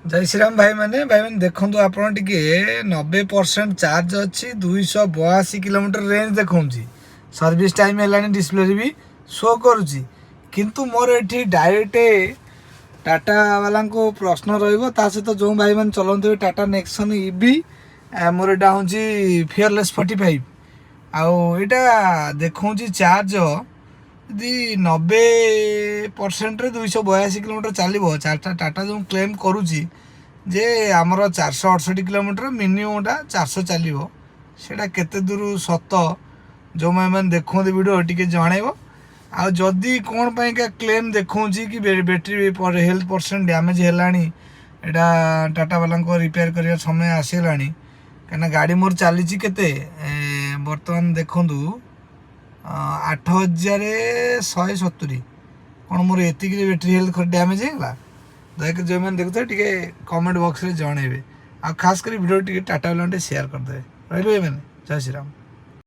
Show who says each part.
Speaker 1: जय श्रीराम भाई मैंने देखो आप 90% चार्ज अच्छी 282 किलोमीटर रेंज देखा सर्विस टाइम है डिस्प्ले भी शो करुच्ची किंतु मोर ये डायरेक्ट टाटा वाला को प्रश्न रहित जो भाई मैंने चलाते टाटा नेक्सन ईवी मोर यहाँ हूँ फियरलेस 45 आईटा देखा चार्ज यदि 90% 282 किलोमीटर चलो टाटा जो क्लेम करुच्ची जे आमर 468 किलोमीटर मिनिममटा 400 चलो सेटा केते दूर सत जो मैंने देखो वीडियो टी जनइब आदि कौन पाई क्लेम देखा कि बैटेरी हेल्थ परसेंट डैमेज है टाटा वाला रिपेयर कर समय आसला कहीं गाड़ी मोर चली के बर्तमान देखूँ 8170 कौन मोर एति बैटेरी हेल्थ डैमेज है दयाकोरी जो मैंने देखते टे कमेंट बॉक्स में जनइबे आ खास कर वीडियो टे टाटा वाला शेयर करदे रही मैंने जय श्रीराम।